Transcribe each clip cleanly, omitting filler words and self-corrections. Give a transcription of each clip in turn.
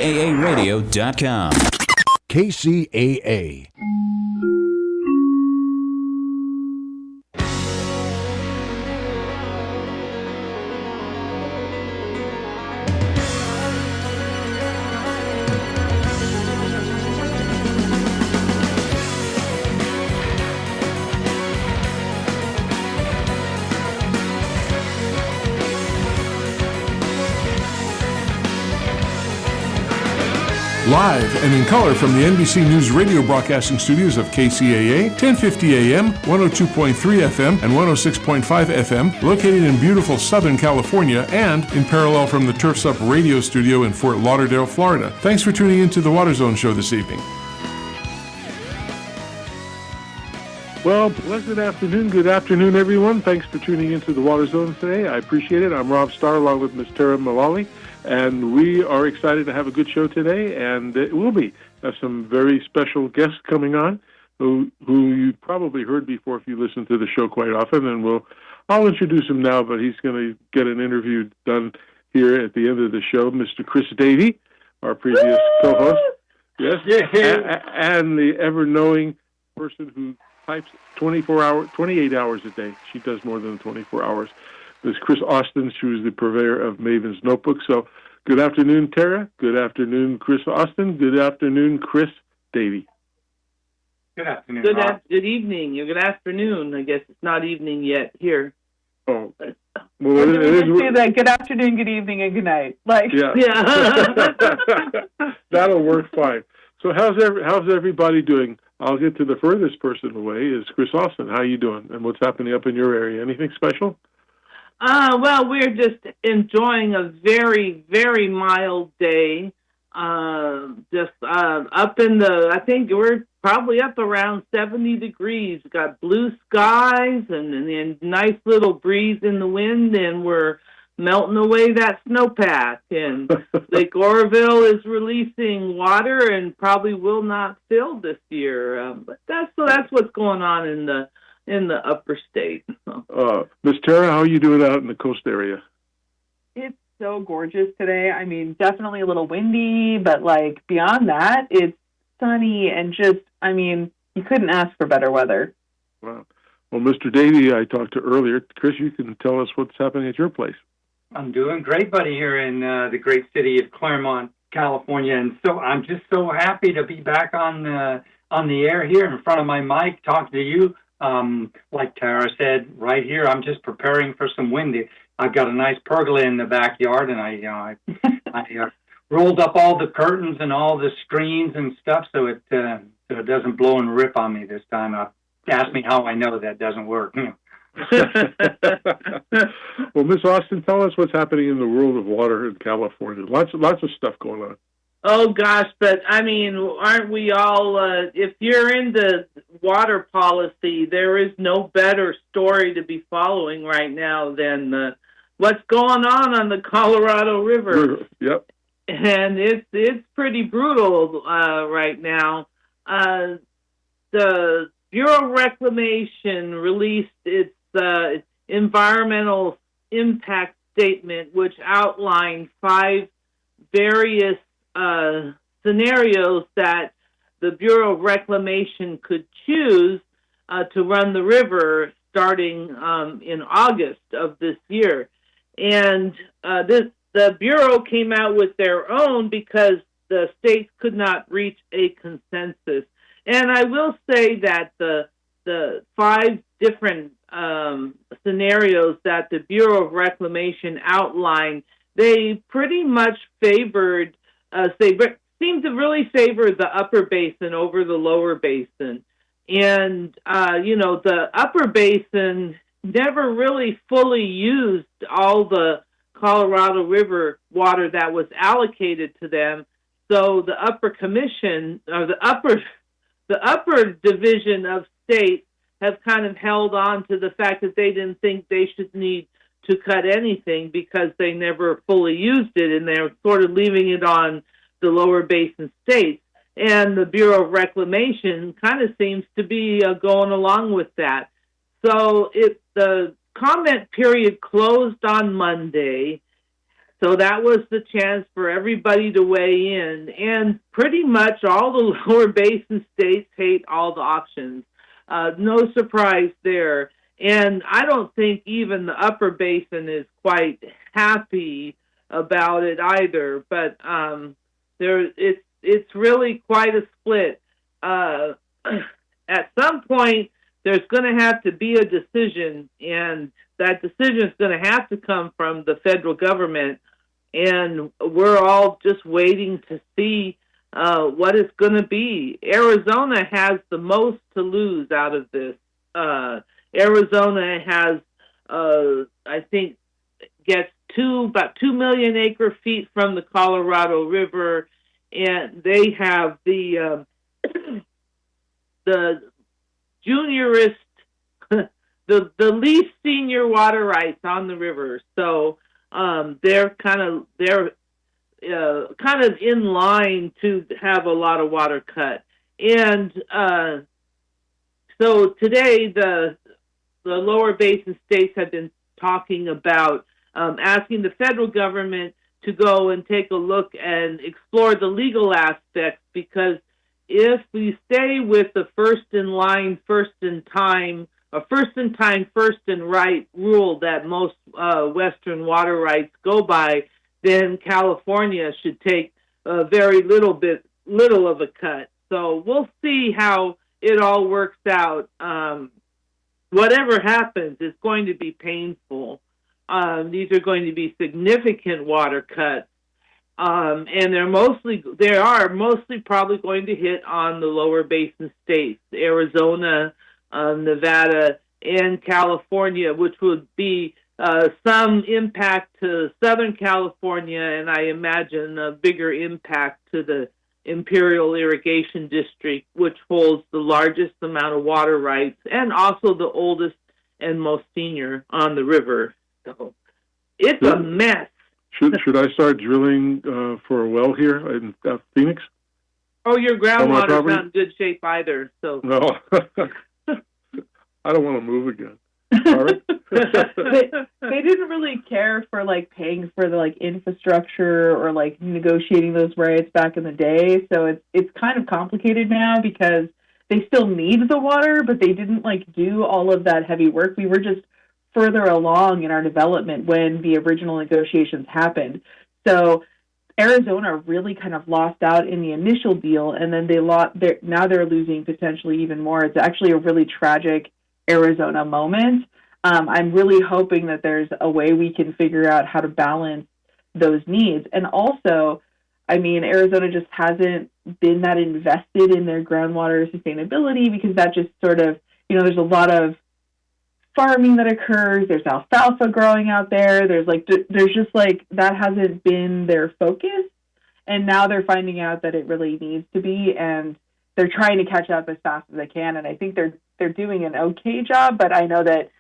KCAAradio.com. KCAA. Live and in color from the NBC News radio broadcasting studios of KCAA, 1050 AM, 102.3 FM, and 106.5 FM, located in beautiful Southern California, and in parallel from the Turfs Up radio studio in Fort Lauderdale, Florida. Thanks for tuning in to the Water Zone show this evening. Well, pleasant afternoon. Good afternoon, everyone. Thanks for tuning into the Water Zone today. I appreciate it. I'm Rob Starr along with Ms. Tara Mullally. And we are excited to have a good show today, and it will be. Have some very special guests coming on who you probably heard before if you listen to the show quite often, and I'll introduce him now, but he's going to get an interview done here at the end of the show. Mr. Chris Davey, our previous co-host. Yes, and the ever-knowing person who types 28 hours a day. She does more than 24 hours. There's Chris Austin. She was the purveyor of Maven's Notebook. So good afternoon, Tara. Good afternoon, Chris Austin. Good afternoon, Chris Davey. Good afternoon. Good evening. Or good afternoon. I guess it's not evening yet here. Oh. Well, we can say that. Good afternoon, good evening, and good night. Yeah. That'll work fine. So how's everybody doing? I'll get to the furthest person away is Chris Austin. How you doing? And what's happening up in your area? Anything special? Well, we're just enjoying a very, very mild day. Up in I think we're probably up around 70 degrees. We've got blue skies and a nice little breeze in the wind, and we're melting away that snowpack. And Lake Oroville is releasing water and probably will not fill this year. But that's what's going on in the upper state. Miss Tara, how are you doing out in the coast area? It's so gorgeous today. I mean, definitely a little windy, but beyond that, it's sunny and you couldn't ask for better weather. Wow. Well, Mr. Davey, I talked to earlier. Chris, you can tell us what's happening at your place. I'm doing great, buddy, here in the great city of Claremont, California, and so I'm just so happy to be back on the air here in front of my mic, talking to you. Like Tara said, right here, I'm just preparing for some wind. I've got a nice pergola in the backyard, and I rolled up all the curtains and all the screens and stuff so it doesn't blow and rip on me this time. Ask me how I know that doesn't work. Well, Miss Austin, tell us what's happening in the world of water in California. Lots of stuff going on. Oh, gosh, but, aren't we all, if you're into water policy, there is no better story to be following right now than what's going on the Colorado River. Yep. And it's pretty brutal right now. The Bureau of Reclamation released its environmental impact statement, which outlined 5 various scenarios that the Bureau of Reclamation could choose to run the river starting in August of this year. And the Bureau came out with their own because the states could not reach a consensus. And I will say that the 5 different scenarios that the Bureau of Reclamation outlined, they pretty much favored seemed to really favor the upper basin over the lower basin. And, the upper basin never really fully used all the Colorado River water that was allocated to them. So the upper commission, or the upper division of states, have kind of held on to the fact that they didn't think they should need to cut anything because they never fully used it, and they're sort of leaving it on the lower basin states. And the Bureau of Reclamation kind of seems to be going along with that. So the comment period closed on Monday. So that was the chance for everybody to weigh in. And pretty much all the lower basin states hate all the options. No surprise there. And I don't think even the upper basin is quite happy about it either. But it's really quite a split. At some point, there's going to have to be a decision, and that decision is going to have to come from the federal government. And we're all just waiting to see what it's going to be. Arizona has the most to lose out of this. Arizona has, I think, gets about 2 million acre feet from the Colorado River, and they have the juniorist, the least senior water rights on the river. So they're kind of in line to have a lot of water cut. And so today the lower basin states have been talking about asking the federal government to go and take a look and explore the legal aspects, because if we stay with the first in line, first in time, first in time, first in right rule that most Western water rights go by, then California should take very little of a cut. So we'll see how it all works out. Whatever happens, it's going to be painful. These are going to be significant water cuts. And they are mostly probably going to hit on the lower basin states, Arizona, Nevada, and California, which would be some impact to Southern California, and I imagine a bigger impact to the Imperial Irrigation District, which holds the largest amount of water rights and also the oldest and most senior on the river. So it's a mess. Should I start drilling for a well here in Phoenix? Oh, your groundwater's not in good shape either. So no, I don't want to move again. All right. They didn't really care for paying for the infrastructure or negotiating those rights back in the day. So it's kind of complicated now because they still need the water, but they didn't do all of that heavy work. We were just further along in our development when the original negotiations happened. So Arizona really kind of lost out in the initial deal, and then now they're losing potentially even more. It's actually a really tragic Arizona moment. I'm really hoping that there's a way we can figure out how to balance those needs. And also, I mean, Arizona just hasn't been that invested in their groundwater sustainability because that just sort of, there's a lot of farming that occurs. There's alfalfa growing out there. There's just that hasn't been their focus. And now they're finding out that it really needs to be, and they're trying to catch up as fast as they can. And I think they're doing an okay job, but I know that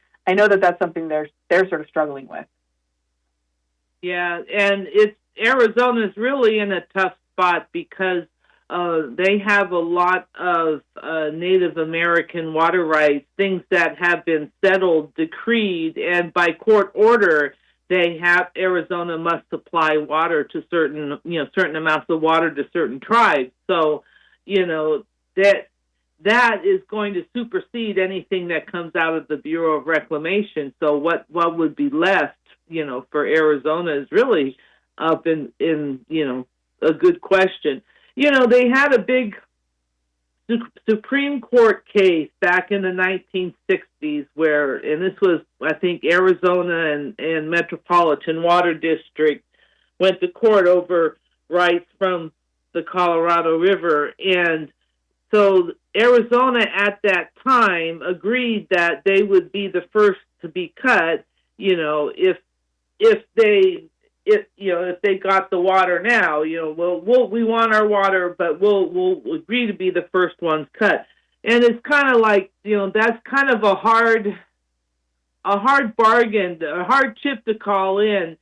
that's something they're sort of struggling with. Yeah, and Arizona's really in a tough spot because they have a lot of Native American water rights, things that have been settled, decreed, and by court order, Arizona must supply water to certain amounts of water to certain tribes. So, that is going to supersede anything that comes out of the Bureau of Reclamation. So what would be left, for Arizona is really up in a good question. They had a big Supreme Court case back in the 1960s and this was, I think, Arizona and Metropolitan Water District went to court over rights from the Colorado River. And so Arizona at that time agreed that they would be the first to be cut, if they got the water now, we want our water, but we'll agree to be the first ones cut. And it's kind of that's kind of a hard bargain, a hard chip to call in,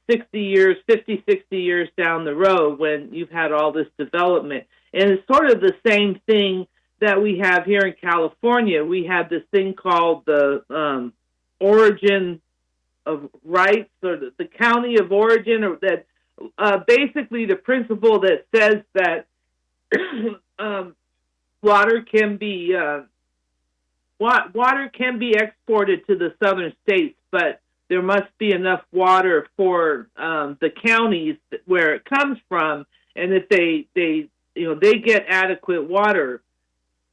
50, 60 years down the road when you've had all this development. And it's sort of the same thing that we have here in California. We have this thing called the Origin of rights, or the county of origin, or that basically the principle that says that water can be exported to the southern states, but there must be enough water for the counties where it comes from, and if they get adequate water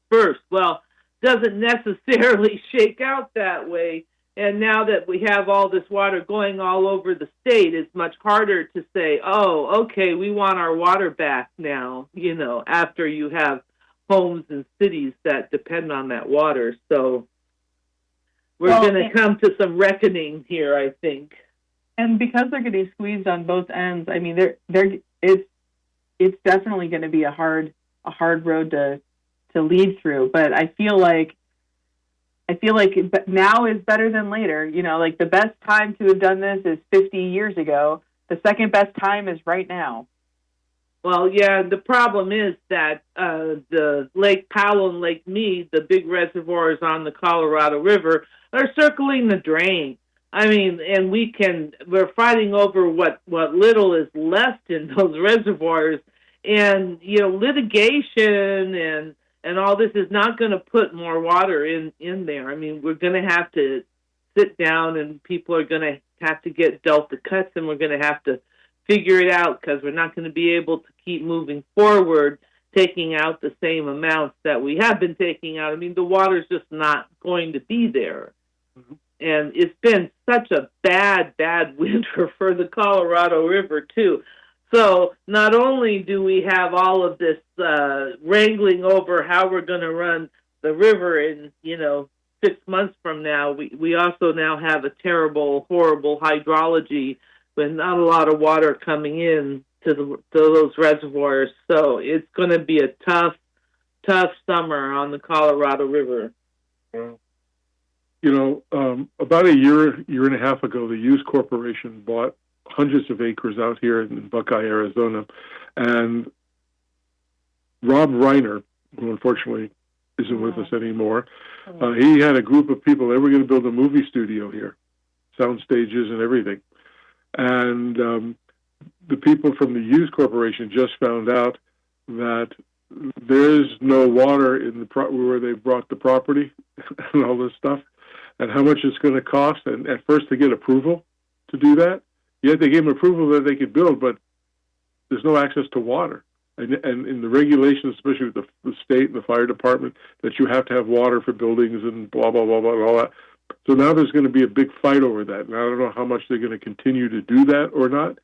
first. Well, doesn't necessarily shake out that way. And now that we have all this water going all over the state, it's much harder to say, oh, okay, we want our water back now, after you have homes and cities that depend on that water. So we're going to come to some reckoning here, I think. And because they're getting squeezed on both ends, I mean, it's definitely going to be a hard road to lead through. But I feel like now is better than later. Like the best time to have done this is 50 years ago. The second best time is right now. Well, yeah, the problem is that the Lake Powell and Lake Mead, the big reservoirs on the Colorado River, are circling the drain. I mean, and we're fighting over what little is left in those reservoirs, and litigation and all this is not going to put more water in there. I mean, we're going to have to sit down, and people are going to have to get dealt the cuts, and we're going to have to figure it out, because we're not going to be able to keep moving forward, taking out the same amounts that we have been taking out. I mean, the water's just not going to be there. Mm-hmm. And it's been such a bad winter for the Colorado River, too. So not only do we have all of this wrangling over how we're going to run the river in, 6 months from now, we also now have a terrible, horrible hydrology with not a lot of water coming in to those reservoirs. So it's going to be a tough summer on the Colorado River. About a year and a half ago, the Hughes Corporation bought hundreds of acres out here in Buckeye, Arizona. And Rob Reiner, who unfortunately isn't with us anymore, he had a group of people. They were going to build a movie studio here, sound stages and everything. And the people from the Hughes Corporation just found out that there's no water in where they brought the property and all this stuff, and how much it's going to cost. And at first, to get approval to do that, yet they gave them approval that they could build, but there's no access to water. And in the regulations, especially with the state and the fire department, that you have to have water for buildings and blah, blah, blah, blah, and all that. So now there's going to be a big fight over that. And I don't know how much they're going to continue to do that or not.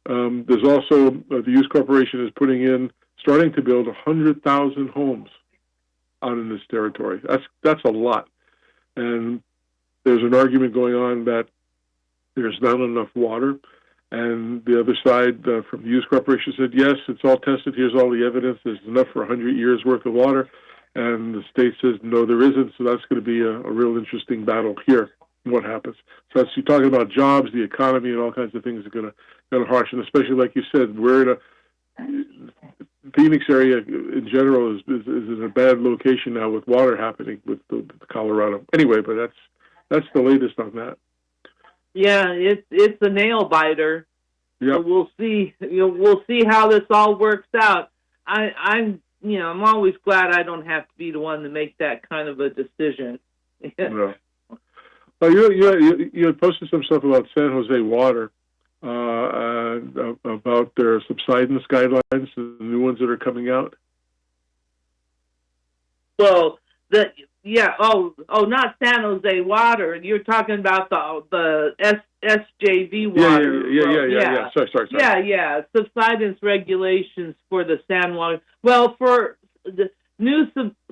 There's also, the Hughes Corporation is starting to build 100,000 homes out in this territory. That's a lot. And there's an argument going on that there's not enough water. And the other side from the Hughes Corporation said, yes, it's all tested. Here's all the evidence. There's enough for 100 years worth of water. And the state says, no, there isn't. So that's going to be a real interesting battle here. What happens? So you're talking about jobs, the economy, and all kinds of things are going to harsh. And especially, like you said, we're in a Phoenix area in general is in a bad location now with water happening with the Colorado. Anyway, but that's the latest on that. Yeah, it's a nail biter. Yeah, so we'll see. We'll see how this all works out. I'm always glad I don't have to be the one to make that kind of a decision. No. You posted some stuff about San Jose Water, about their subsidence guidelines, the new ones that are coming out. Well, not San Jose Water. You're talking about the SJV water. Yeah. Sorry. Yeah. Subsidence regulations for the San Juan. Well, for the new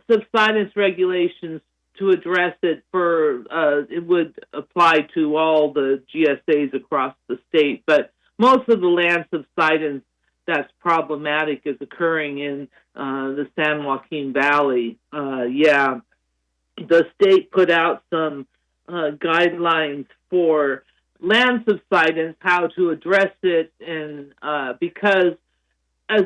subsidence regulations to address it, it would apply to all the GSAs across the state, but most of the land subsidence that's problematic is occurring in the San Joaquin Valley. The state put out some guidelines for land subsidence, how to address it, and because as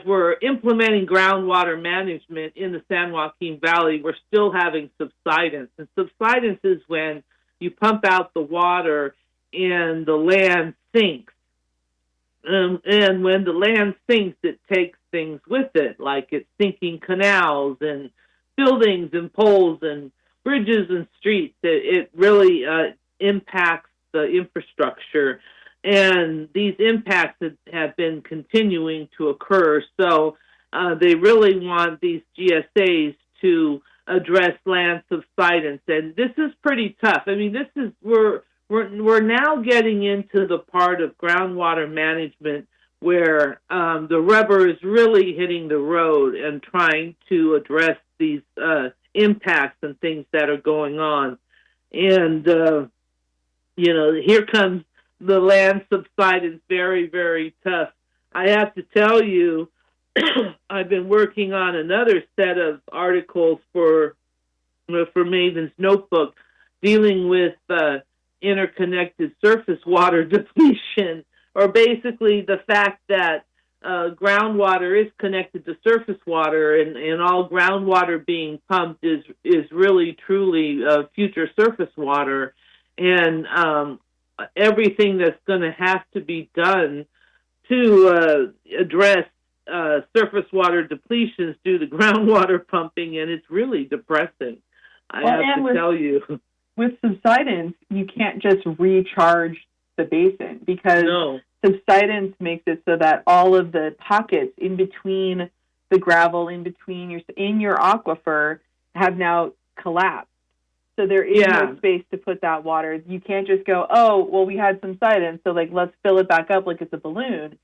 we're implementing groundwater management in the San Joaquin Valley, we're still having subsidence. And subsidence is when you pump out the water and the land sinks. And when the land sinks, it takes things with it, like it's sinking canals and buildings and poles and bridges and streets. It really impacts the infrastructure, and these impacts have been continuing to occur. So they really want these GSAs to address land subsidence, and this is pretty tough. I mean, we're now getting into the part of groundwater management where the rubber is really hitting the road and trying to address these impacts and things that are going on. And, here comes the land subsidence, very, very tough. I have to tell you, I've been working on another set of articles for Maven's Notebook dealing with interconnected surface water depletion, or basically the fact that groundwater is connected to surface water, and all groundwater being pumped is really truly future surface water, and everything that's going to have to be done to address surface water depletions due to groundwater pumping, and it's really depressing. I have to tell you. With subsidence, you can't just recharge the basin, because subsidence makes it so that all of the pockets in between the gravel, in your aquifer, have now collapsed. So there is no space to put that water. You can't just go, oh, well, we had subsidence, so let's fill it back up like it's a balloon.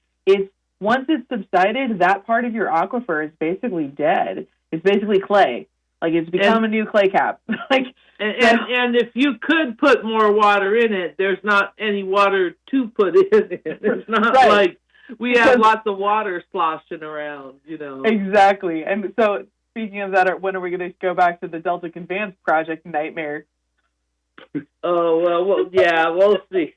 Once it's subsided, that part of your aquifer is basically dead. It's basically clay. It's become a new clay cap. And if you could put more water in it, there's not any water to put in it. It's not like we have lots of water sloshing around, Exactly. And so, speaking of that, when are we going to go back to the Delta Conveyance Project nightmare? Oh, well, yeah, we'll see.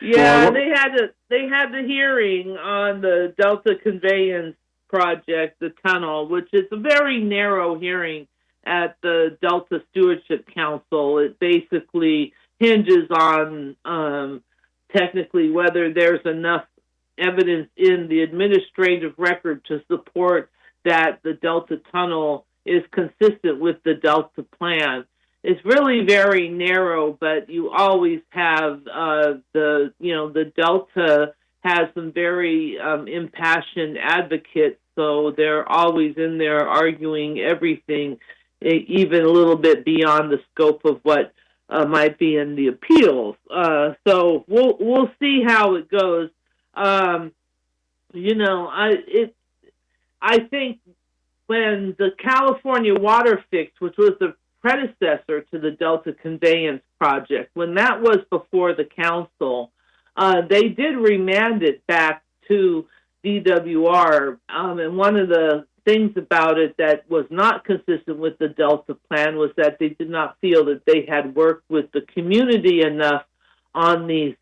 Yeah, they had the hearing on the Delta Conveyance Project, the tunnel, which is a very narrow hearing at the Delta Stewardship Council. It basically hinges on technically whether there's enough evidence in the administrative record to support that the Delta tunnel is consistent with the Delta plan. It's really very narrow, but you always have the Delta has some very impassioned advocates, so they're always in there arguing everything, even a little bit beyond the scope of what might be in the appeals. So we'll see how it goes. I think when the California Water Fix, which was the predecessor to the Delta Conveyance Project, when that was before the council, they did remand it back to DWR, and one of the things about it that was not consistent with the Delta plan was that they did not feel that they had worked with the community enough on these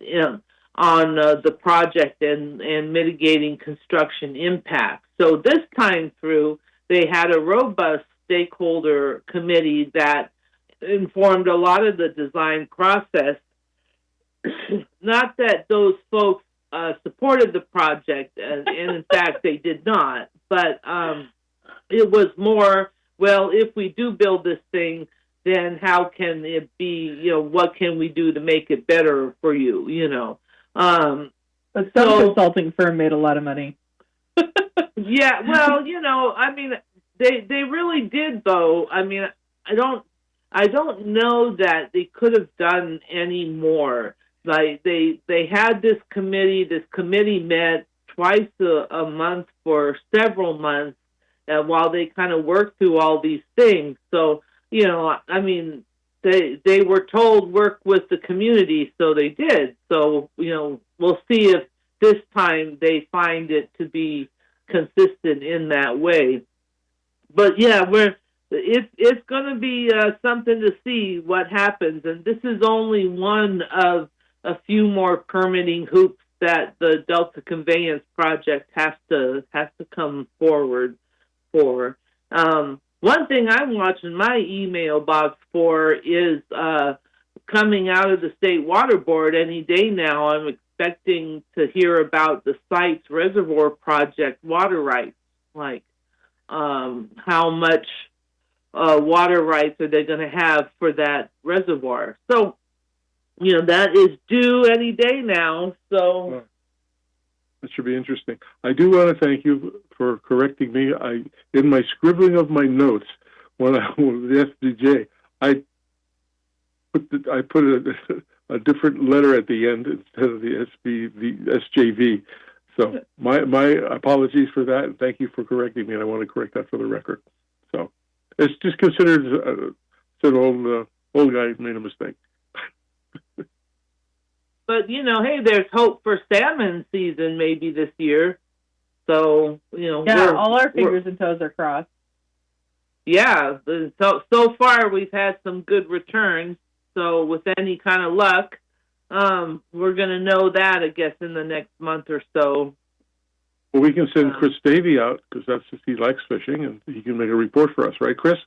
on the project and mitigating construction impacts. So this time through, they had a robust stakeholder committee that informed a lot of the design process. Not that those folks supported the project, and in fact they did not, but it was more, well, if we do build this thing, then how can it be, what can we do to make it better for you, But some consulting firm made a lot of money. Yeah, well, they really did, though. I mean, I don't know that they could have done any more. Like they had this committee. This committee met twice a month for several months, while they kind of worked through all these things. So they were told work with the community, so they did. So we'll see if this time they find it to be consistent in that way. But yeah, it's going to be something to see what happens, and this is only one of a few more permitting hoops that the Delta Conveyance Project has to come forward for. One thing I'm watching my email box for is coming out of the State Water Board any day now. I'm expecting to hear about the site's reservoir project water rights, like how much water rights are they going to have for that reservoir. So, that is due any day now. So Well, that should be interesting. I do want to thank you for correcting me. In my scribbling of my notes, when I was the SDJ, I put a different letter at the end instead of the SJV. So my apologies for that, and thank you for correcting me. And I want to correct that for the record. So it's just considered an old guy made a mistake. But, hey, there's hope for salmon season maybe this year. So, Yeah, all our fingers and toes are crossed. Yeah, so far we've had some good returns. So with any kind of luck, we're going to know that, I guess, in the next month or so. Well, we can send Chris Davey out, because he likes fishing, and he can make a report for us, right, Chris?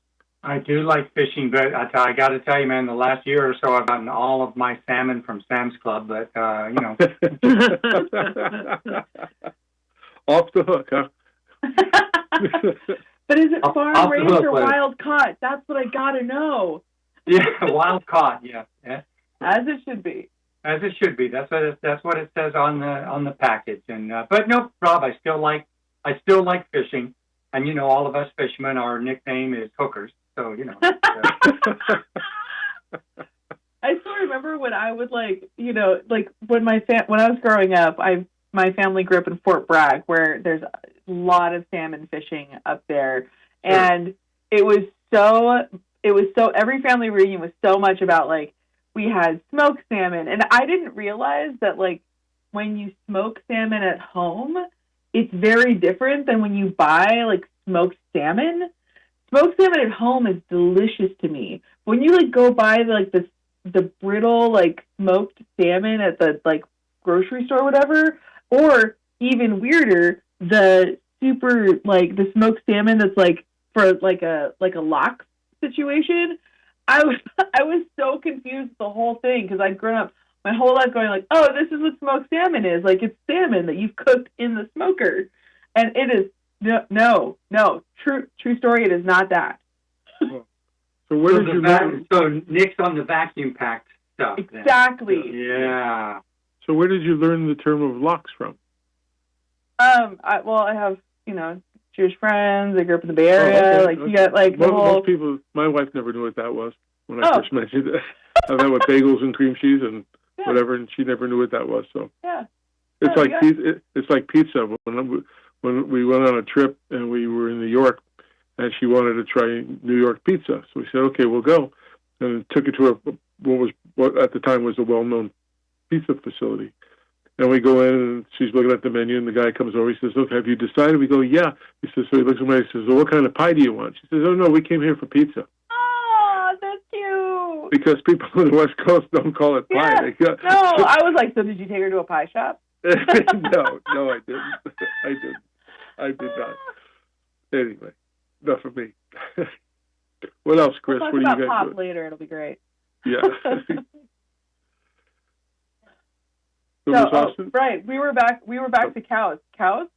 I do like fishing, but I got to tell you, man, the last year or so I've gotten all of my salmon from Sam's Club, but, Off the hook, huh? But is it farm raised or hook, wild caught? That's what I gotta know. Yeah, wild caught, yeah. As it should be. As it should be. That's what it says on the package. And but no, Rob, I still like fishing, and all of us fishermen, our nickname is hookers. So I still remember when I would when I was growing up, my family grew up in Fort Bragg, where there's a lot of salmon fishing up there, and it was so every family reunion was so much about we had smoked salmon, and I didn't realize that when you smoke salmon at home, it's very different than when you buy smoked salmon. Smoked salmon at home is delicious to me. When you go buy the brittle smoked salmon at the grocery store or whatever, or even weirder, the super the smoked salmon that's for a lox situation. I was so confused the whole thing, because I'd grown up my whole life going oh, this is what smoked salmon is. It's salmon that you've cooked in the smoker, and it is no true story. It is not that. So where did you learn? So Nick's on the vacuum packed stuff. Exactly. Then. Yeah. So where did you learn the term of lox from? I have Jewish friends. I grew up in the Bay Area. Okay. You got most people. My wife never knew what that was when I first mentioned it. I've had with bagels and cream cheese and whatever, and she never knew what that was. So it's it's like pizza. When we went on a trip and we were in New York, and she wanted to try New York pizza, so we said, okay, we'll go, and took her to what at the time was a well-known pizza facility. And we go in, and she's looking at the menu, and the guy comes over. He says, okay, have you decided? We go, yeah. He says, so he looks at me and says, well, what kind of pie do you want? She says, oh, no, we came here for pizza. Oh, that's cute. Because people on the West Coast don't call it pie. Yeah. No, I was so did you take her to a pie shop? No, I didn't. I did not. Anyway, enough of me. What else, Chris? We'll talk what about do you guys pop doing? later. It'll be great. Yeah. Right. We were back to cows. Cows?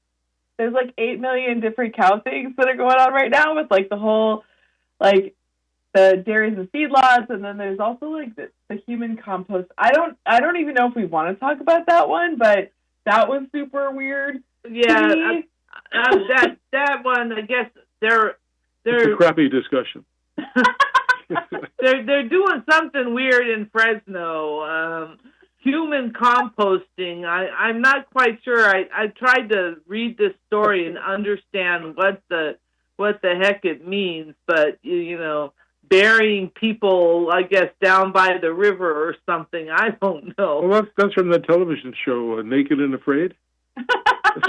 There's 8 million different cow things that are going on right now with the whole the dairies and feedlots, and then there's also the human compost. I don't even know if we want to talk about that one, but that was super weird. Yeah, that one, I guess they're it's a crappy discussion. they're doing something weird in Fresno. Human composting. I'm not quite sure. I tried to read this story and understand what the heck it means, but burying people, I guess, down by the river or something. I don't know. Well, that's from the television show Naked and Afraid. That's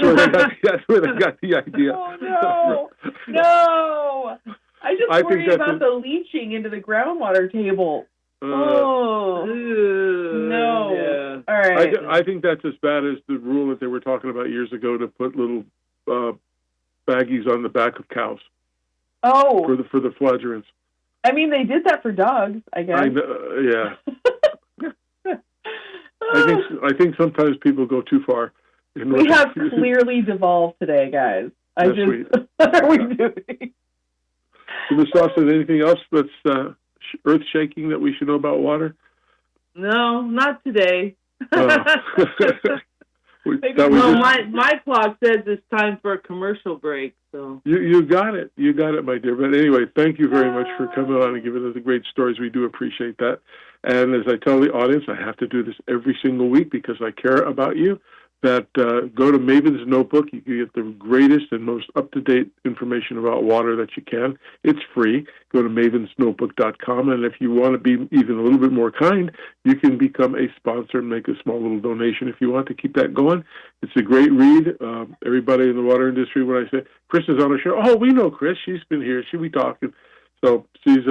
where they got the idea. Oh no! I worry about the leaching into the groundwater table. No! Yeah. All right. I think that's as bad as the rule that they were talking about years ago to put little baggies on the back of cows. Oh. For the flagelants. I mean, they did that for dogs, I guess. Yeah. I think sometimes people go too far. We have clearly devolved today, guys. What are we doing? Ms. Austin, anything else that's earth-shaking that we should know about water? No, not today. My clock says it's time for a commercial break. So you got it, my dear. But anyway, thank you very much for coming on and giving us the great stories. We do appreciate that. And as I tell the audience, I have to do this every single week because I care about you. That go to Maven's Notebook. You can get the greatest and most up-to-date information about water that you can. It's free. Go to mavensnotebook.com, and if you want to be even a little bit more kind, you can become a sponsor and make a small little donation if you want to keep that going. It's a great read. Everybody in the water industry, when I say, Chris is on our show, oh, we know Chris. She's been here. She'll be talking. So she's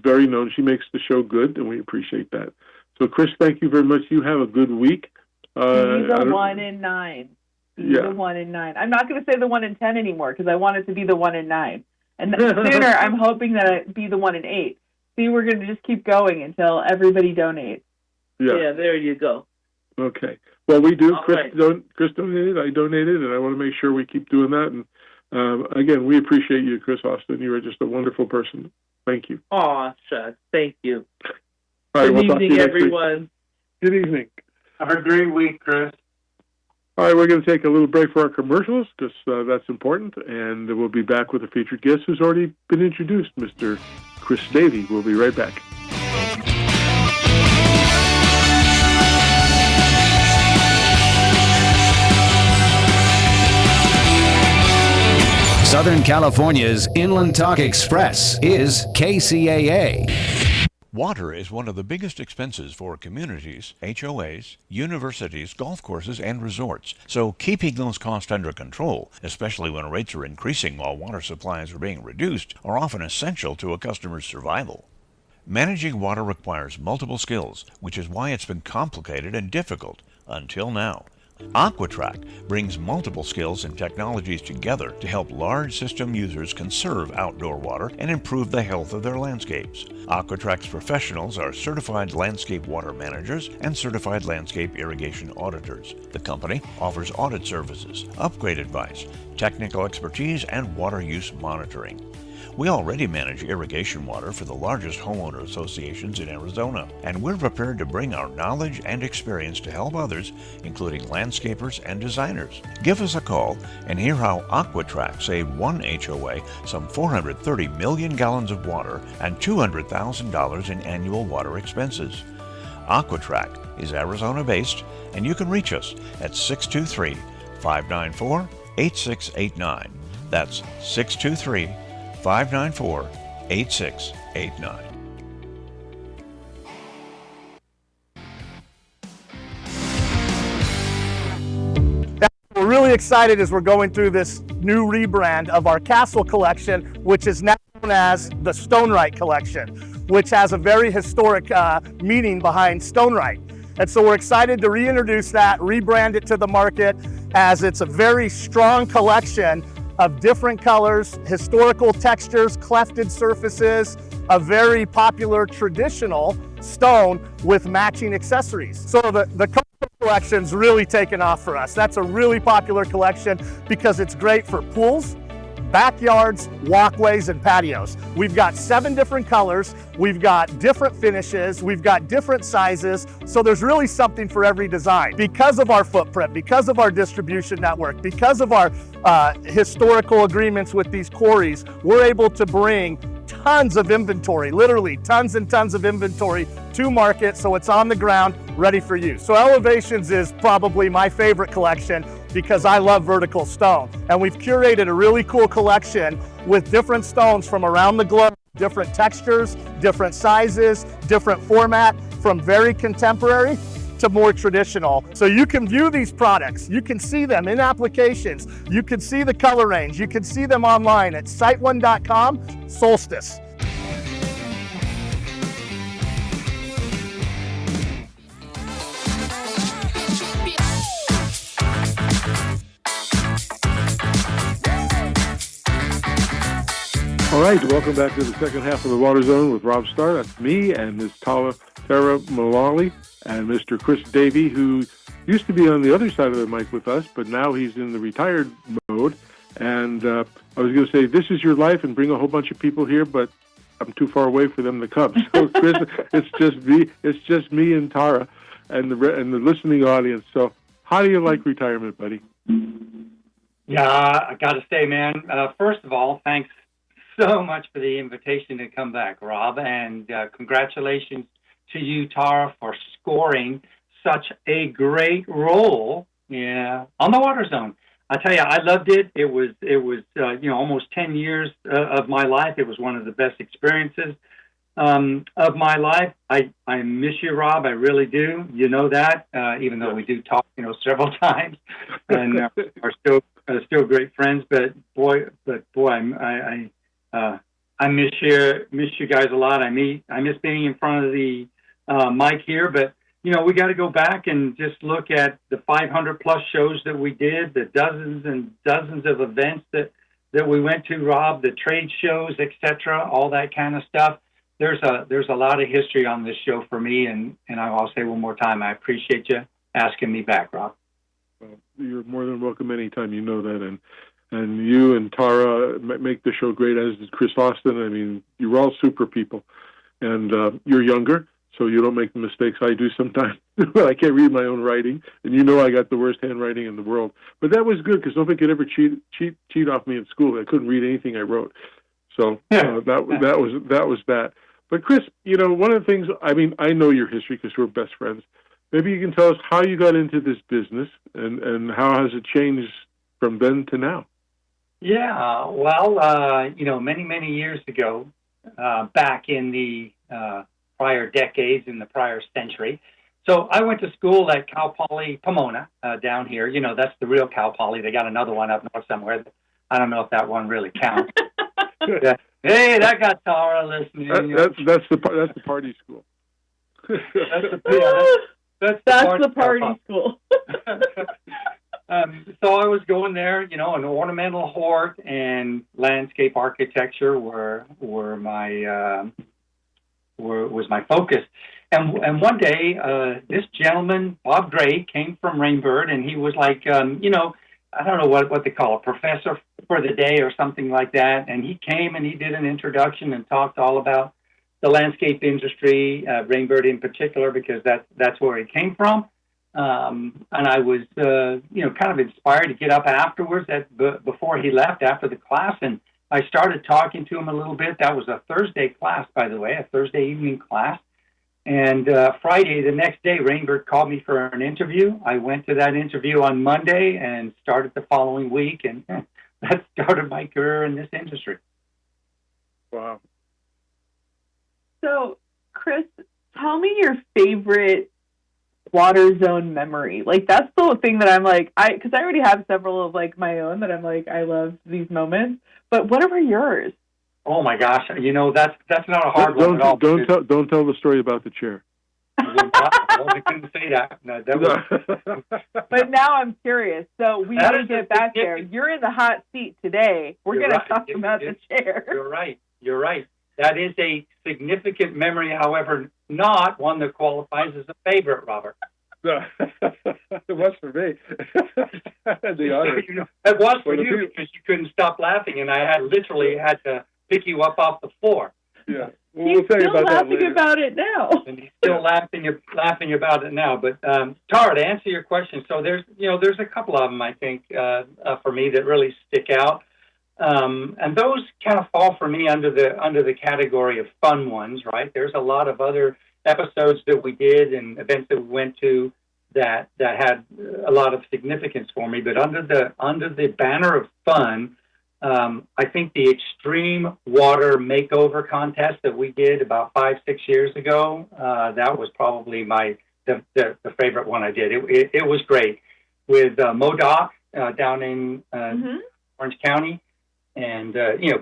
very known. She makes the show good, and we appreciate that. So, Chris, thank you very much. You have a good week. Be the 1 in 9. The 1 in 9. I'm not going to say the 1 in 10 anymore because I want it to be the 1 in 9. And sooner, I'm hoping that it be the 1 in 8. See, we're going to just keep going until everybody donates. Yeah, there you go. Okay. Well, we do. Chris Right. Donated. I donated, and I want to make sure we keep doing that. And again, we appreciate you, Chris Austin. You are just a wonderful person. Thank you. Aw, shucks. Thank you. All right, Good we'll evening, everyone. Good evening. Have a great week, Chris. All right, we're going to take a little break for our commercials because that's important, and we'll be back with a featured guest who's already been introduced, Mr. Chris Davey. We'll be right back. Southern California's Inland Talk Express is KCAA. Water is one of the biggest expenses for communities, HOAs, universities, golf courses, and resorts. So keeping those costs under control, especially when rates are increasing while water supplies are being reduced, are often essential to a customer's survival. Managing water requires multiple skills, which is why it's been complicated and difficult until now. AquaTrack brings multiple skills and technologies together to help large system users conserve outdoor water and improve the health of their landscapes. AquaTrack's professionals are certified landscape water managers and certified landscape irrigation auditors. The company offers audit services, upgrade advice, technical expertise, and water use monitoring. We already manage irrigation water for the largest homeowner associations in Arizona, and we're prepared to bring our knowledge and experience to help others, including landscapers and designers. Give us a call and hear how AquaTrack saved one HOA some 430 million gallons of water and $200,000 in annual water expenses. AquaTrack is Arizona-based, and you can reach us at 623-594-8689. That's 623-594-8689. We're really excited as we're going through this new rebrand of our Castle collection, which is now known as the Stonewright collection, which has a very historic meaning behind Stonewright. And so we're excited to reintroduce that, rebrand it to the market, as it's a very strong collection of different colors, historical textures, clefted surfaces, a very popular traditional stone with matching accessories. So the collection's really taken off for us. That's a really popular collection because it's great for pools, backyards, walkways, and patios. We've got 7 different colors, we've got different finishes, we've got different sizes, so there's really something for every design. Because of our footprint, because of our distribution network, because of our historical agreements with these quarries, we're able to bring tons of inventory, literally tons and tons of inventory to market, so it's on the ground, ready for use. So Elevations is probably my favorite collection because I love vertical stone. And we've curated a really cool collection with different stones from around the globe, different textures, different sizes, different format, from very contemporary to more traditional. So you can view these products, you can see them in applications, you can see the color range, you can see them online at siteone.com, Solstice. All right, welcome back to the second half of the Water Zone with Rob Starr. That's me and Ms. Tara Mullally and Mr. Chris Davey, who used to be on the other side of the mic with us, but now he's in the retired mode. And I was going to say, this is your life, and bring a whole bunch of people here, but I'm too far away for them to come. So, Chris, it's just me and Tara and the listening audience. So, how do you like retirement, buddy? Yeah, I got to say, man, first of all, thanks so much for the invitation to come back, Rob, and congratulations to you, Tara, for scoring such a great role on the Water Zone. I tell you, I loved it. It was almost 10 years of my life. It was one of the best experiences of my life. I miss you, Rob. I really do. You know that, even though we do talk, several times, and are still great friends. But boy, I miss you guys a lot. I miss being in front of the mic here, but we got to go back and just look at the 500 plus shows that we did, the dozens and dozens of events that we went to, Rob, the trade shows, etc., all that kind of stuff. There's a lot of history on this show for me, and I'll say one more time, I appreciate you asking me back, Rob. Well, you're more than welcome anytime. You know that, and you and Tara make the show great, as did Chris Austin. I mean, you're all super people, and you're younger, so you don't make the mistakes I do sometimes. I can't read my own writing, and I got the worst handwriting in the world. But that was good, because nobody could ever cheat off me in school. I couldn't read anything I wrote, so that was that. But Chris, one of the things, I know your history because we're best friends. Maybe you can tell us how you got into this business and how has it changed from then to now? Yeah, well, many, many years ago, back in the prior decades, in the prior century. So I went to school at Cal Poly Pomona down here. That's the real Cal Poly. They got another one up north somewhere. I don't know if that one really counts. Hey, that got Tara listening. That's the party school. That's the party school. So I was going there, an ornamental hort and landscape architecture was my focus. And one day, this gentleman, Bob Gray, came from Rainbird, and he was like, I don't know what they call a professor for the day or something like that. And he came and he did an introduction and talked all about the landscape industry, Rainbird in particular, because that's where he came from. And I was, kind of inspired to get up afterwards before he left after the class. And I started talking to him a little bit. That was a Thursday class, by the way, a Thursday evening class. And Friday, the next day, Rainbird called me for an interview. I went to that interview on Monday and started the following week. And that started my career in this industry. Wow. So, Chris, tell me your favorite Water Zone memory. Like, that's the thing that I'm like, because I already have several of like my own that I'm like, I love these moments. But what are yours? Oh my gosh, that's not a hard one at all. Don't tell the story about the chair. I couldn't say that. No, that was. But now I'm curious. So we got to get back there. You're in the hot seat today. We're going to talk about the chair. You're right. That is a significant memory, however, not one that qualifies as a favorite, Robert. It was for me. The honor. It was for you because you couldn't stop laughing, and I had to pick you up off the floor. Yeah, we'll tell you about that later. He's still laughing about it now. And he's still laughing about it now. But Tara, to answer your question, so there's a couple of them I think for me that really stick out. And those kind of fall for me under the category of fun ones, right? There's a lot of other episodes that we did and events that we went to that had a lot of significance for me. But under the banner of fun, I think the Extreme Water Makeover contest that we did about 5-6 years ago, that was probably the favorite one I did. It was great with MoDOC down in Orange County. And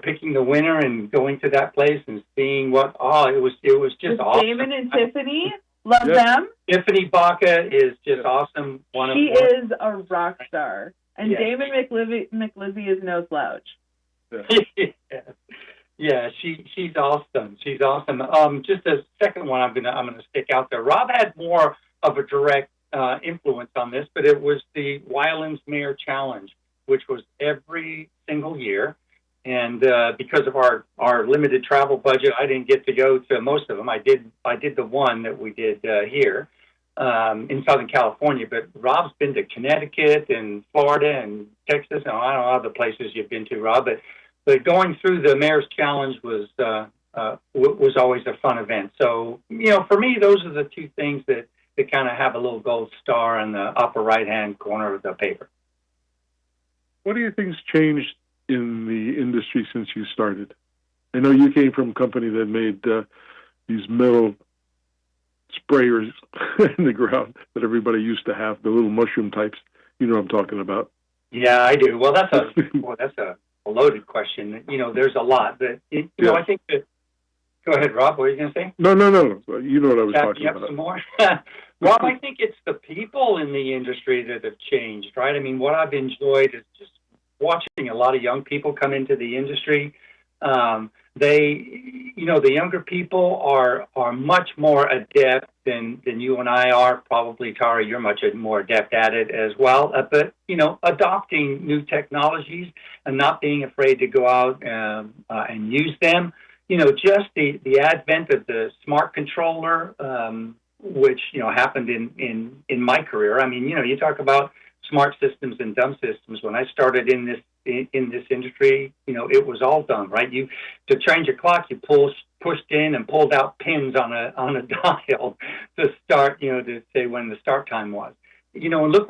picking the winner and going to that place and seeing it was just awesome. Damon and Tiffany, love them. Tiffany Baca is just awesome. She is a rock star, and yes. Damon McLizzy is no slouch. Yeah. Yeah, she's awesome. She's awesome. Just a second one, I'm gonna stick out there. Rob had more of a direct influence on this, but it was the Wyland's Mayor Challenge, which was every single year. And because of our limited travel budget, I didn't get to go to most of them. I did the one that we did here in Southern California. But Rob's been to Connecticut and Florida and Texas, and I don't know other places you've been to, Rob. But going through the Mayor's Challenge was always a fun event. So for me, those are the two things that kind of have a little gold star in the upper right hand corner of the paper. What do you think's changed in the industry since you started? I know you came from a company that made these metal sprayers in the ground that everybody used to have, the little mushroom types. You know what I'm talking about. Yeah, I do. Well, that's a loaded question. There's a lot, but I think that. Go ahead, Rob. What are you going to say? No. You know what I was talking about. Some more. Rob, I think it's the people in the industry that have changed, right? I mean, what I've enjoyed is just watching a lot of young people come into the industry. The younger people are much more adept than you and I are. Probably, Tara, you're much more adept at it as well. But adopting new technologies and not being afraid to go out and use them. Just the advent of the smart controller, which happened in my career. I mean, you talk about smart systems and dumb systems. When I started in this industry, it was all done right. To change a clock, you pushed in and pulled out pins on a dial to start, to say when the start time was. And look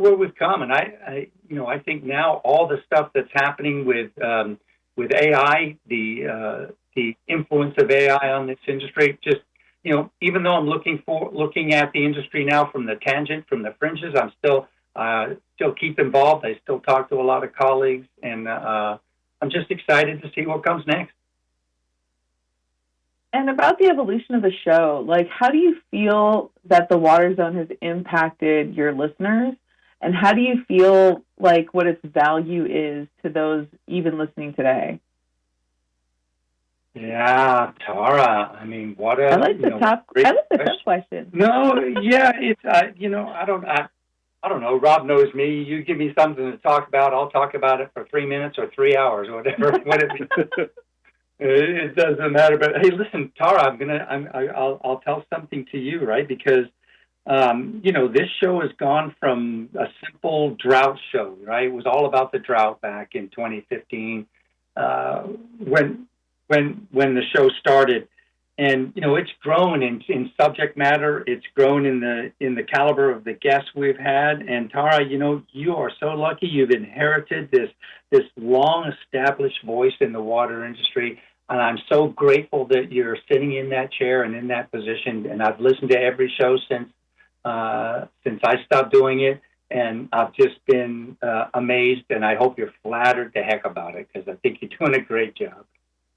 where we've come. And I think now all the stuff that's happening with AI, the influence of AI on this industry, just even though I'm looking at the industry now from the tangent, from the fringes, I'm still keep involved. I still talk to a lot of colleagues, and I'm just excited to see what comes next. And about the evolution of the show, how do you feel that the Water Zone has impacted your listeners, and how do you feel like what its value is to those even listening today? Yeah, Tara. I mean, what a I like the tough question. No, yeah, it's I don't know. Rob knows me. You give me something to talk about, I'll talk about it for 3 minutes or 3 hours or whatever. It doesn't matter. But hey, listen, Tara, I'll tell something to you, right? Because this show has gone from a simple drought show, right? It was all about the drought back in 2015 when the show started. And it's grown in subject matter. It's grown in the caliber of the guests we've had. And Tara, you are so lucky. You've inherited this long established voice in the water industry, and I'm so grateful that you're sitting in that chair and in that position. And I've listened to every show since I stopped doing it, and I've just been amazed. And I hope you're flattered to heck about it, because I think you're doing a great job.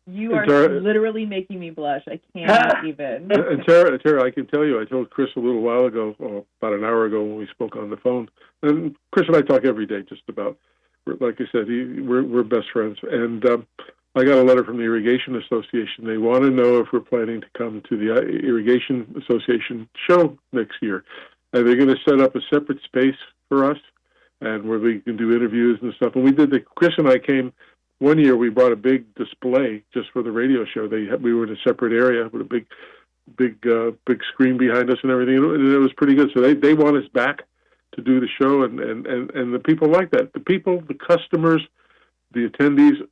You are literally making me blush. I can't even. And Tara, I can tell you, I told Chris a little while ago, about an hour ago when we spoke on the phone, and Chris and I talk every day just about, like I said, we're best friends. And I got a letter from the Irrigation Association. They want to know if we're planning to come to the Irrigation Association show next year. And they're going to set up a separate space for us, and where we can do interviews and stuff. And Chris and I came. One year we brought a big display just for the radio show. We were in a separate area with a big screen behind us and everything, and it was pretty good. So they want us back to do the show, and the people like that. The customers, the attendees,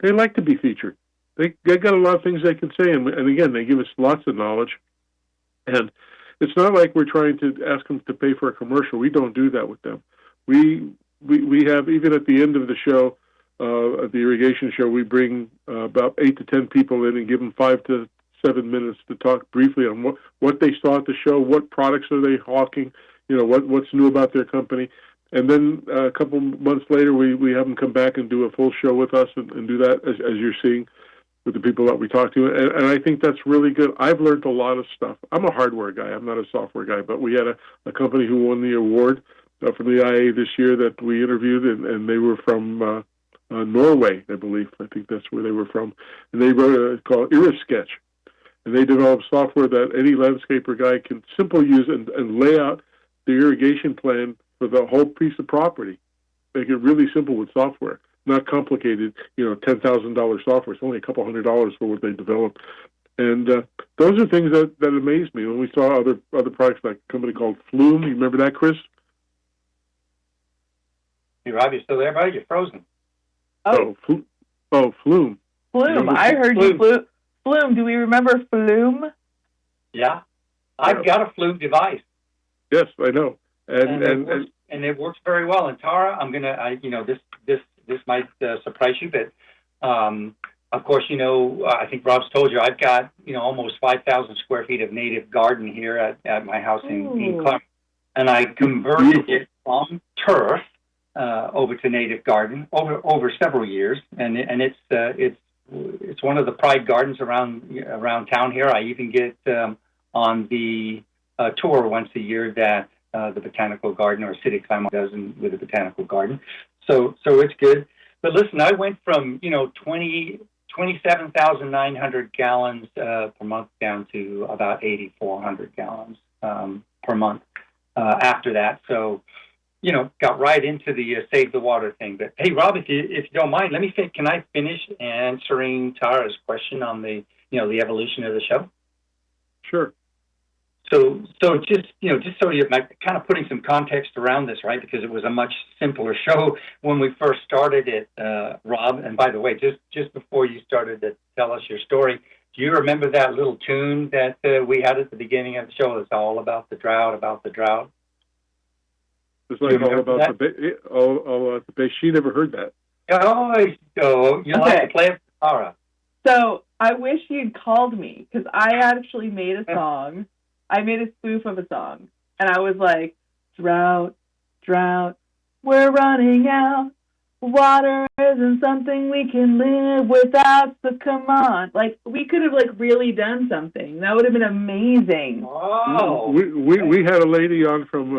they like to be featured. They got a lot of things they can say, and again, they give us lots of knowledge. And it's not like we're trying to ask them to pay for a commercial. We don't do that with them. We have, even at the end of the show, at the irrigation show, we bring about 8 to 10 people in and give them 5 to 7 minutes to talk briefly on what they saw at the show, what products are they hawking, what's new about their company. And then a couple months later, we have them come back and do a full show with us and do that, as you're seeing with the people that we talk to. And I think that's really good. I've learned a lot of stuff. I'm a hardware guy. I'm not a software guy. But we had a company who won the award from the IA this year that we interviewed, and they were from Norway, I believe. I think that's where they were from. And they wrote called Sketch. And they developed software that any landscaper guy can simply use and lay out the irrigation plan for the whole piece of property. Make it really simple with software, not complicated, $10,000 software. It's only a couple $100 for what they developed. And those are things that amazed me when we saw other products like a company called Flume. You remember that, Chris? Hey, Rob, you still there, buddy? You're frozen. Oh, Flume. Flume. I heard you. Flume. Do we remember Flume? Yeah. I've got a Flume device. Yes, I know. And it works very well. And Tara, this might surprise you, but of course, I think Rob's told you I've got almost 5,000 square feet of native garden here at my house in Claremont, and I converted it from turf over to native garden over several years, and it's one of the pride gardens around town here. I even get on the tour once a year that the botanical garden or City of Claremont does with the botanical garden. So it's good. But listen, I went from 27,900 gallons per month down to about 8,400 gallons per month after that. So got right into the save the water thing. But hey, Rob, if you don't mind, can I finish answering Tara's question on the the evolution of the show? Sure. So just so you're kind of putting some context around this, right? Because it was a much simpler show when we first started it, Rob. And by the way, just before you started to tell us your story, do you remember that little tune that we had at the beginning of the show? It's all about the drought, about the drought. It's like all about the base. She never heard that. Oh, you like to play it for Tara. So I wish you'd called me because I actually made a song. I made a spoof of a song, and I was like, drought, drought, we're running out. Water isn't something we can live without, so come on. Like, we could have, really done something. That would have been amazing. Oh. We had a lady on from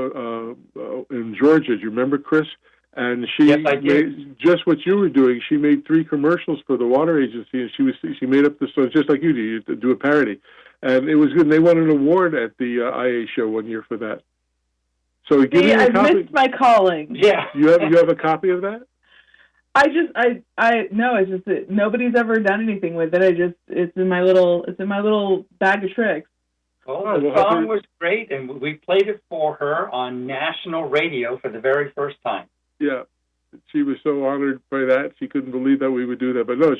in Georgia. Do you remember, Chris? And she made just what you were doing. She made 3 commercials for the water agency, and she made up the song just like you do. You do a parody. And it was good. And they won an award at the IA show one year for that. So give me a copy. Missed my calling. Yeah. You have a copy of that? It's just that nobody's ever done anything with it. It's in my little bag of tricks. Well, the song was great, and we played it for her on national radio for the very first time. Yeah. She was so honored by that. She couldn't believe that we would do that. But no,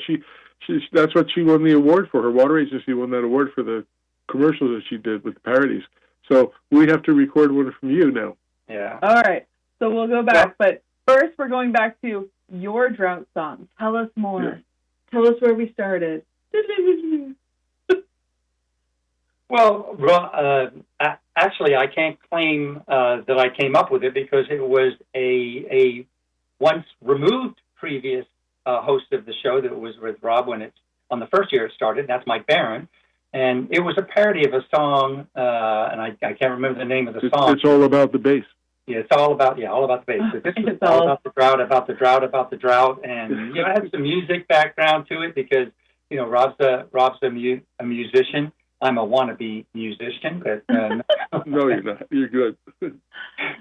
that's what she won the award for. Her water agency won that award for the commercials that she did with the parodies. So we have to record one from you now. Yeah. All right. So we'll go back. But first, we're going back to your drought song. Tell us more. Yeah. Tell us where we started. Well, actually, I can't claim that I came up with it because it was a once removed previous host of the show that was with Rob on the first year it started. That's Mike Barron. And it was a parody of a song, and I can't remember the name of the song. It's all about the bass. Yeah, it's all about the bass. But this was all about the drought, about the drought, about the drought, and I had some music background to it because Rob's a musician. I'm a wannabe musician, but no, you're not. You're good.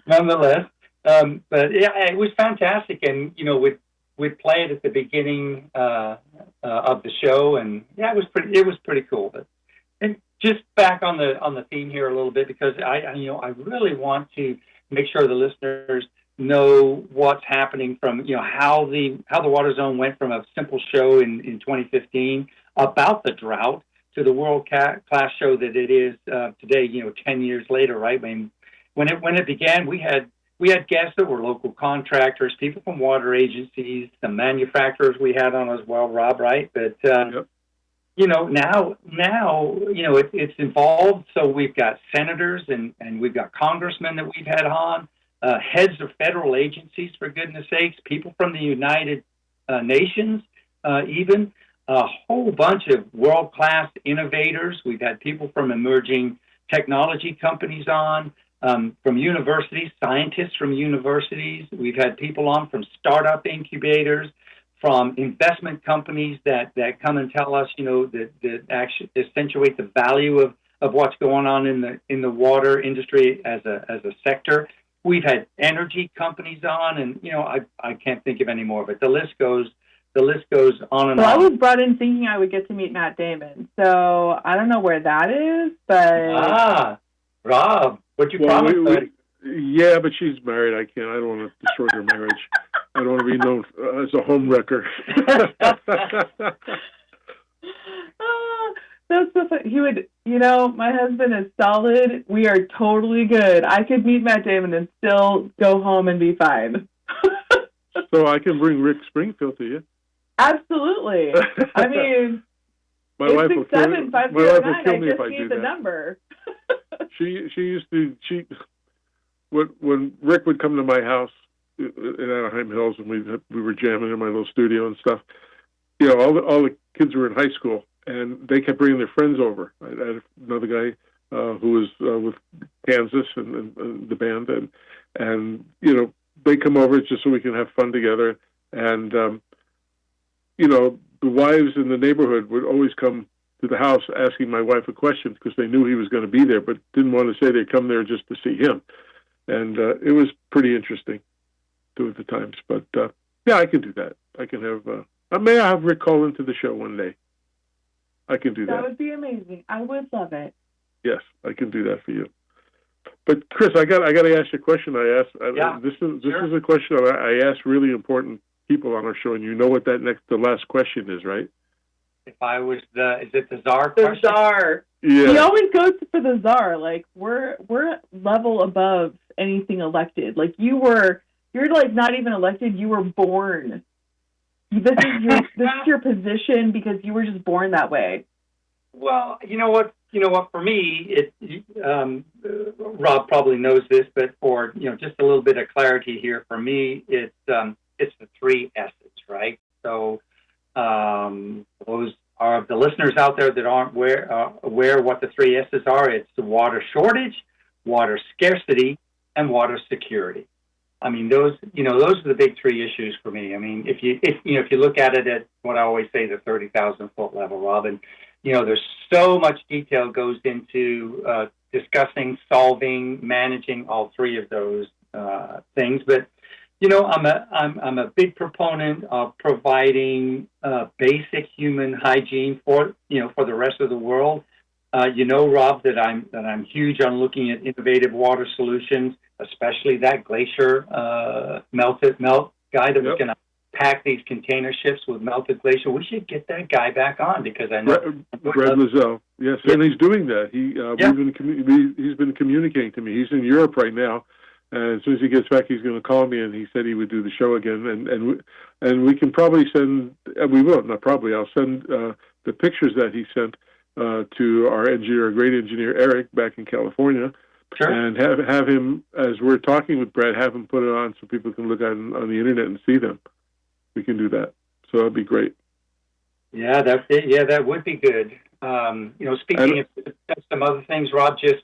Nonetheless, but yeah, it was fantastic, and we'd play it at the beginning of the show, and yeah, it was pretty cool. But and just back on the theme here a little bit because I really want to make sure the listeners know what's happening from how the Water Zone went from a simple show in 2015 about the drought to the world class show that it is today. 10 years later, right? I mean, when it began, we had guests that were local contractors, people from water agencies, some manufacturers we had on as well, Rob, right? But yep. Now it's involved. So we've got senators and we've got congressmen that we've had on, heads of federal agencies, for goodness sakes, people from the United Nations, even a whole bunch of world-class innovators. We've had people from emerging technology companies on, from universities, scientists from universities. We've had people on from startup incubators, from investment companies that come and tell us, that actually accentuate the value of what's going on in the water industry as a sector. We've had energy companies on, and I can't think of any more, but the list goes on and on. I was brought in thinking I would get to meet Matt Damon, so I don't know where that is, but Rob, what'd you promise? Yeah, but she's married. I don't want to destroy her marriage. I don't want to be known as a home wrecker. That's so funny. He would, my husband is solid. We are totally good. I could meet Matt Damon and still go home and be fine. So I can bring Rick Springfield to you. Absolutely. I mean, my wife will kill me. My wife will kill me if I do that. Number. She used to when Rick would come to my house in Anaheim Hills, and we were jamming in my little studio and stuff. All the kids were in high school, and they kept bringing their friends over. I had another guy who was with Kansas and the band, and they come over just so we can have fun together. And the wives in the neighborhood would always come to the house asking my wife a question because they knew he was going to be there, but didn't want to say they'd come there just to see him. And it was pretty interesting at the times. But yeah, I can do that. I can have. May I have Rick call into the show one day? I can do that. That would be amazing. I would love it. Yes, I can do that for you. But Chris, I got to ask you a question. I asked. This is a question I ask really important people on our show, and you know what the last question is, right? If I was is it the czar question? The czar. Yeah. He always goes for the czar. Like we're level above anything elected. Like you're like not even elected. You were born. This is your position because you were just born that way. Well, you know what? For me, Rob probably knows this, but for just a little bit of clarity here, for me, it's the three S's, right? So those are the listeners out there that aren't aware what the three S's are. It's the water shortage, water scarcity, and water security. I mean, those are the big three issues for me. I mean, if you look at it at what I always say, the 30,000 foot level, Robin, there's so much detail goes into discussing, solving, managing all three of those things. But I'm a big proponent of providing basic human hygiene for the rest of the world. Rob, that I'm huge on looking at innovative water solutions, especially that glacier melt guy that was going to pack these container ships with melted glacier. We should get that guy back on because I know Brad Lizelle. Yes, and he's doing that. He's been communicating to me. He's in Europe right now. And as soon as he gets back, he's going to call me, and he said he would do the show again. And we can probably send. We will not probably. I'll send the pictures that he sent to our engineer, great engineer Eric, back in California, and have him, as we're talking with Brad, have him put it on so people can look at it on the internet and see them. We can do that, so that'd be great. Yeah, that's it. Yeah, that would be good. Speaking of some other things, Rob, just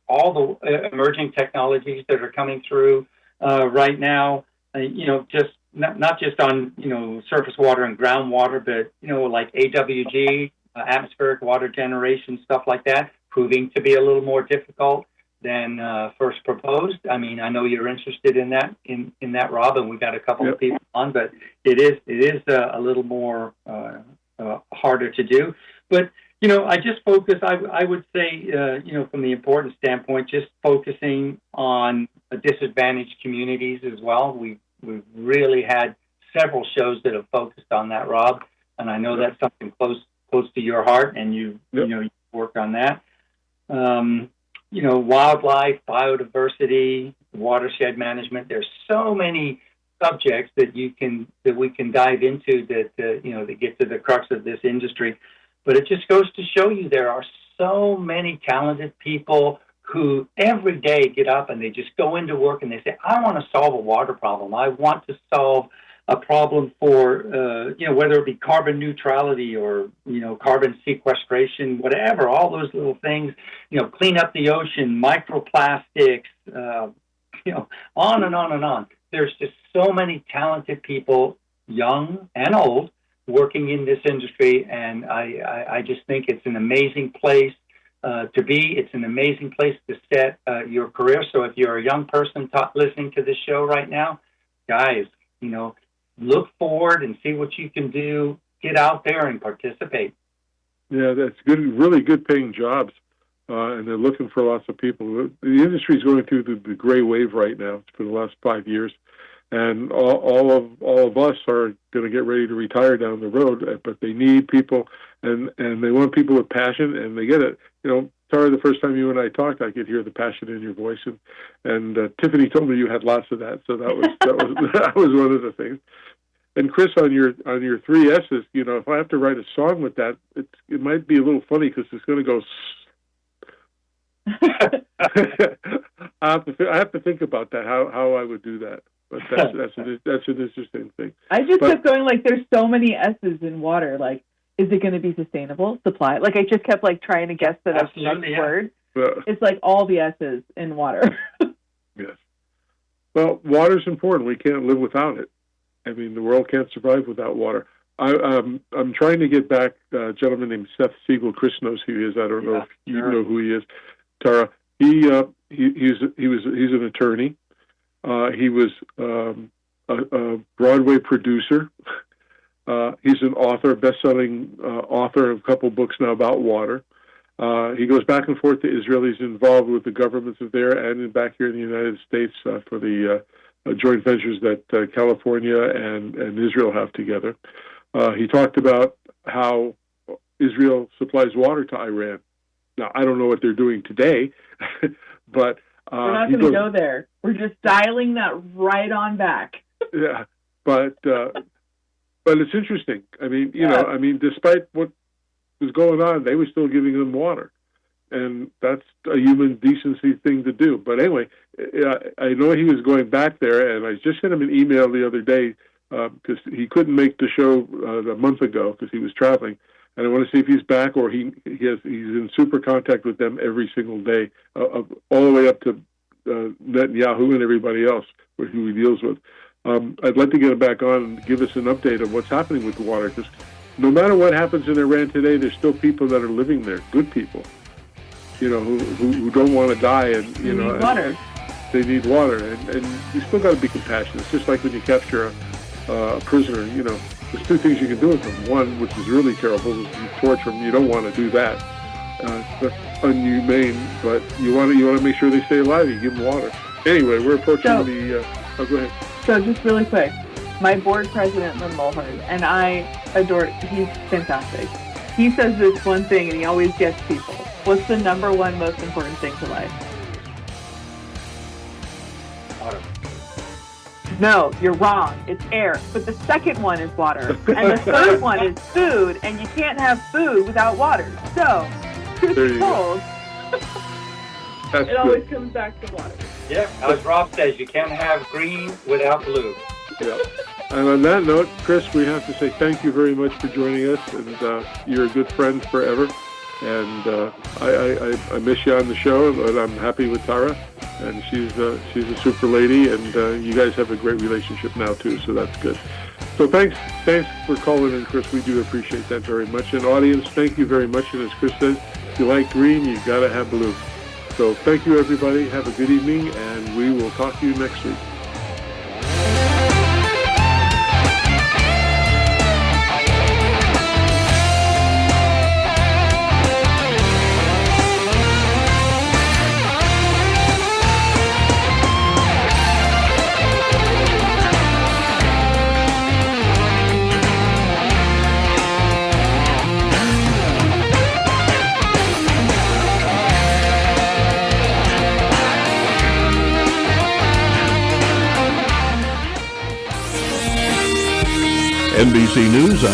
all the emerging technologies that are coming through right now. Just not just on surface water and groundwater, but like AWG, atmospheric water generation, stuff like that, proving to be a little more difficult than first proposed. I mean, I know you're interested in that, Rob, and we've got a couple of people on, but it is a little more harder to do. But I just focus. I would say, from the importance standpoint, just focusing on disadvantaged communities as well. We've really had several shows that have focused on that, Rob, and I know that's something close to your heart, and you work on that. Wildlife, biodiversity, watershed management. There's so many subjects that we can dive into that get to the crux of this industry. But it just goes to show you there are so many talented people who every day get up and they just go into work and they say, I want to solve a water problem. I want to solve a problem for, whether it be carbon neutrality or, carbon sequestration, whatever, all those little things, clean up the ocean, microplastics, on and on and on. There's just so many talented people young and old, working in this industry, and I just think it's an amazing place to be. It's an amazing place to set your career. So if you're a young person listening to this show right now, guys, look forward and see what you can do. Get out there and participate. Yeah, that's good. Really good paying jobs, and they're looking for lots of people. The industry is going through the gray wave right now for the last 5 years, and all of us are going to get ready to retire down the road. But they need people, and they want people with passion, and they get it. Tara, the first time you and I talked, I could hear the passion in your voice, and Tiffany told me you had lots of that. So that was that was one of the things. And Chris, on your 3 S's, if I have to write a song with that, it might be a little funny because it's going to go. I have to think about that, how I would do that. But that's an interesting thing. I just kept going there's so many S's in water. Is it going to be sustainable supply? I just kept trying to guess the next word. It's all the S's in water. Yes. Well, water's important. We can't live without it. I mean, the world can't survive without water. I'm trying to get back a gentleman named Seth Siegel. Chris knows who he is. I don't know if you know who he is. Tara, he's an attorney. He was a Broadway producer. He's an author, best-selling author of a couple books now about water. He goes back and forth to Israel. He's involved with the governments of there and back here in the United States for the joint ventures that California and Israel have together. He talked about how Israel supplies water to Iran. Now, I don't know what they're doing today, but... we're not going to go there. We're just dialing that right on back. Yeah, but it's interesting. I mean, despite what was going on, they were still giving them water. And that's a human decency thing to do. But anyway, I know he was going back there, and I just sent him an email the other day because he couldn't make the show a month ago because he was traveling. And I want to see if he's back or he's in super contact with them every single day, all the way up to Netanyahu and everybody else who he deals with. I'd like to get him back on and give us an update of what's happening with the water, because no matter what happens in Iran today, there's still people that are living there, good people, who don't want to die, and need water. They need water, and you still got to be compassionate. It's just like when you capture a prisoner. There's 2 things you can do with them. One, which is really terrible, is you torture them. You don't want to do that. That's inhumane, but you want to make sure they stay alive. You give them water. Anyway, we're approaching go ahead. So just really quick, my board president, Lynn Mulhern, and I adore, he's fantastic. He says this one thing, and he always gets people. What's the number one most important thing to life? Water. No, you're wrong. It's air. But the second one is water. And the third one is food, and you can't have food without water. So, truth be told, it always comes back to water. Yeah, as Rob says, you can't have green without blue. Yeah. And on that note, Chris, we have to say thank you very much for joining us, and you're a good friend forever. And I miss you on the show, but I'm happy with Tara, and she's a super lady, and you guys have a great relationship now too, so that's good. So thanks for calling in, Chris. We do appreciate that very much. And audience, thank you very much. And as Chris says, if you like green, you got to have blue. So thank you, everybody. Have a good evening, and we will talk to you next week. NBC News and